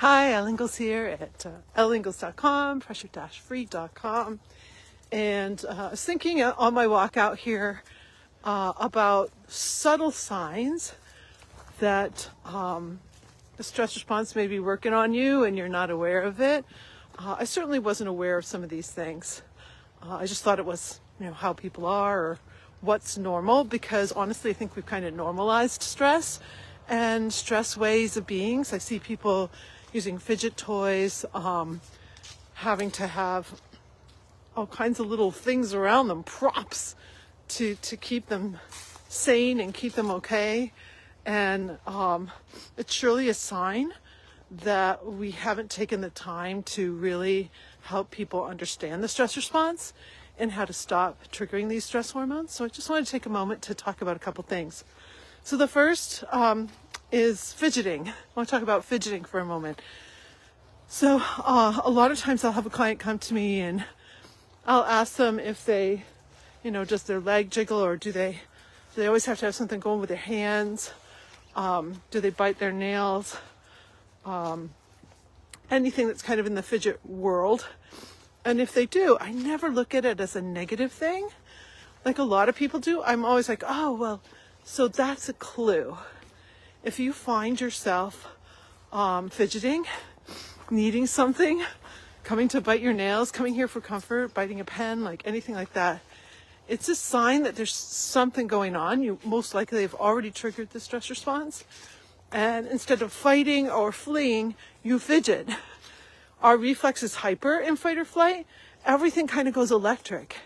Hi, Elle Ingalls here at elleingles.com, pressure-free.com. And I was thinking on my walk out here about subtle signs that the stress response may be working on you and you're not aware of it. I certainly wasn't aware of some of these things. I just thought it was, how people are or what's normal, because honestly, I think we've kind of normalized stress and stress ways of beings. I see people using fidget toys, having to have all kinds of little things around them, props, to keep them sane and keep them okay. And it's surely a sign that we haven't taken the time to really help people understand the stress response and how to stop triggering these stress hormones. So I just want to take a moment to talk about a couple things. So the first is fidgeting. I want to talk about fidgeting for a moment. So a lot of times I'll have a client come to me and I'll ask them if they, does their leg jiggle, or do they always have to have something going with their hands? Do they bite their nails? Anything that's kind of in the fidget world. And if they do, I never look at it as a negative thing, like a lot of people do. I'm always like, oh, well, so that's a clue. If you find yourself fidgeting, needing something, coming to bite your nails, coming here for comfort, biting a pen, like anything like that, it's a sign that there's something going on. You most likely have already triggered the stress response. And instead of fighting or fleeing, you fidget. Our reflex is hyper in fight or flight. Everything kind of goes electric.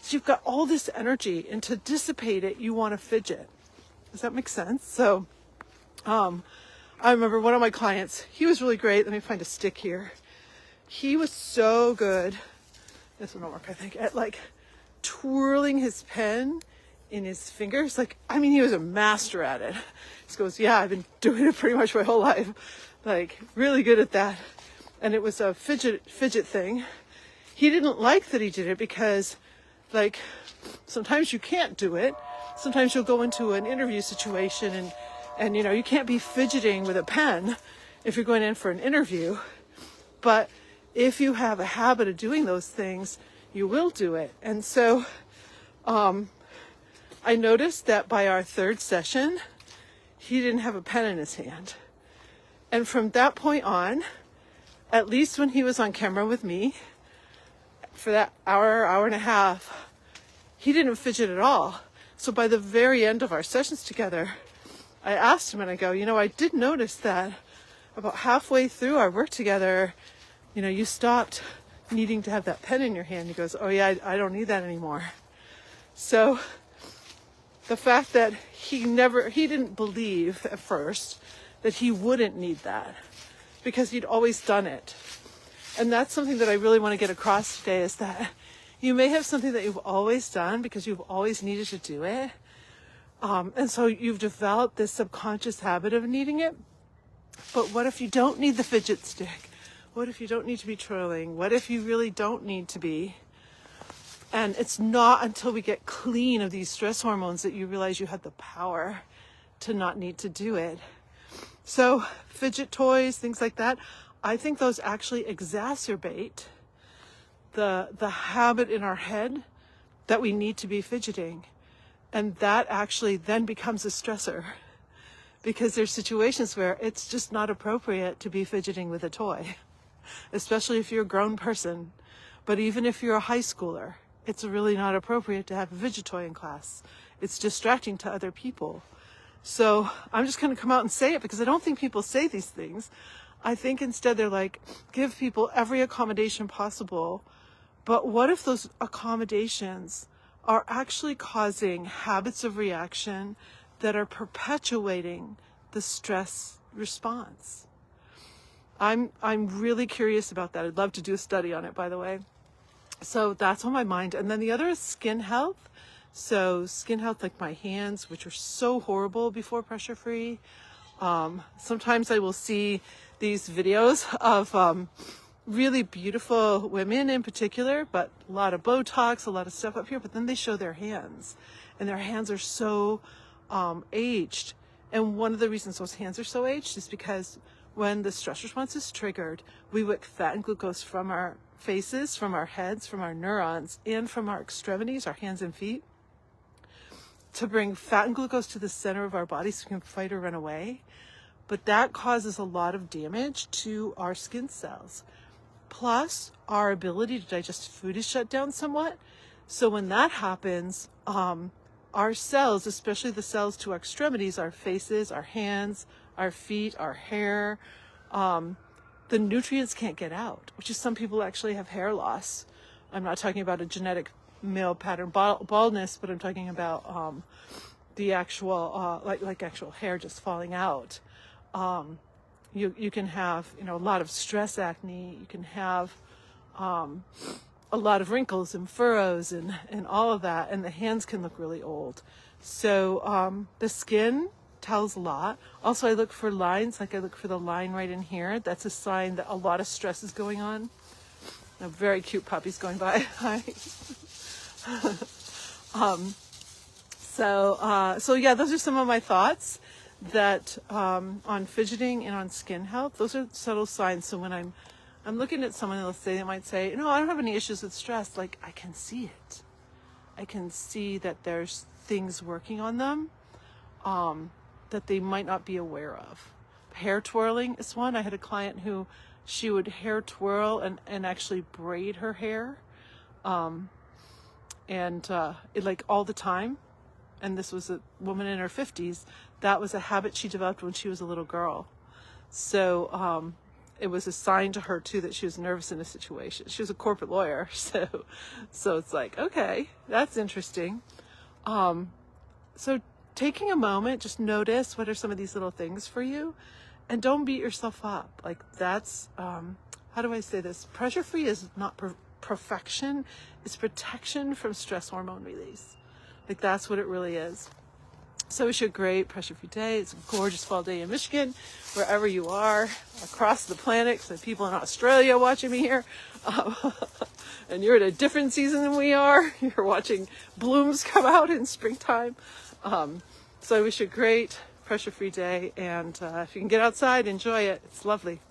So you've got all this energy, and to dissipate it, you want to fidget. Does that make sense? So I remember one of my clients, he was really great. Let me find a stick here. He was so good, this one will work, I think, at like twirling his pen in his fingers. He was a master at it. He just goes, yeah, I've been doing it pretty much my whole life. Like, really good at that. And it was a fidget thing. He didn't like that he did it because, sometimes you can't do it. Sometimes you'll go into an interview situation and you can't be fidgeting with a pen if you're going in for an interview. But if you have a habit of doing those things, you will do it. And so I noticed that by our third session, he didn't have a pen in his hand. And from that point on, at least when he was on camera with me, for that hour and a half, he didn't fidget at all. So by the very end of our sessions together, I asked him and I go, I did notice that about halfway through our work together, you stopped needing to have that pen in your hand. He goes, oh yeah, I don't need that anymore. So the fact that he didn't believe at first that he wouldn't need that because he'd always done it. And that's something that I really want to get across today, is that you may have something that you've always done because you've always needed to do it. And so you've developed this subconscious habit of needing it. But what if you don't need the fidget stick? What if you don't need to be twirling? What if you really don't need to be? And it's not until we get clean of these stress hormones that you realize you have the power to not need to do it. So fidget toys, things like that, I think those actually exacerbate the habit in our head that we need to be fidgeting. And that actually then becomes a stressor, because there's situations where it's just not appropriate to be fidgeting with a toy, especially if you're a grown person. But even if you're a high schooler, it's really not appropriate to have a fidget toy in class. It's distracting to other people. So I'm just going to come out and say it, because I don't think people say these things. I think instead they're like, give people every accommodation possible. But what if those accommodations are actually causing habits of reaction that are perpetuating the stress response? I'm really curious about that. I'd love to do a study on it, by the way. So that's on my mind. And then the other is skin health. So skin health, like my hands, which are so horrible before pressure free. Sometimes I will see these videos of really beautiful women in particular, but a lot of Botox, a lot of stuff up here, but then they show their hands, and their hands are so aged. And one of the reasons those hands are so aged is because when the stress response is triggered, we wick fat and glucose from our faces, from our heads, from our neurons, and from our extremities, our hands and feet, to bring fat and glucose to the center of our body so we can fight or run away. But that causes a lot of damage to our skin cells. Plus, our ability to digest food is shut down somewhat. So when that happens, our cells, especially the cells to our extremities, our faces, our hands, our feet, our hair, the nutrients can't get out, which is some people actually have hair loss. I'm not talking about a genetic male pattern baldness, but I'm talking about the actual, like actual hair just falling out. You can have, a lot of stress acne. You can have a lot of wrinkles and furrows and all of that, and the hands can look really old. So the skin tells a lot. Also, I look for lines, like I look for the line right in here. That's a sign that a lot of stress is going on. A very cute puppy's going by. Hi. So yeah, those are some of my thoughts that on fidgeting and on skin health. Those are subtle signs. So when I'm looking at someone, let's say, they might say, no, I don't have any issues with stress. Like, I can see it. I can see that there's things working on them that they might not be aware of. Hair twirling is one. I had a client who she would hair twirl and actually braid her hair. It like all the time. And this was a woman in her 50s. That was a habit she developed when she was a little girl. So it was a sign to her too that she was nervous in a situation. She was a corporate lawyer, so it's like, okay, that's interesting. So taking a moment, just notice what are some of these little things for you, and don't beat yourself up. Like, that's how do I say this? Pressure free is not perfection. It's protection from stress hormone release. Like, that's what it really is. So wish you a great pressure-free day. It's a gorgeous fall day in Michigan, wherever you are, across the planet, because I have people in Australia watching me here. And you're at a different season than we are. You're watching blooms come out in springtime. So I wish you a great pressure-free day. And if you can get outside, enjoy it. It's lovely.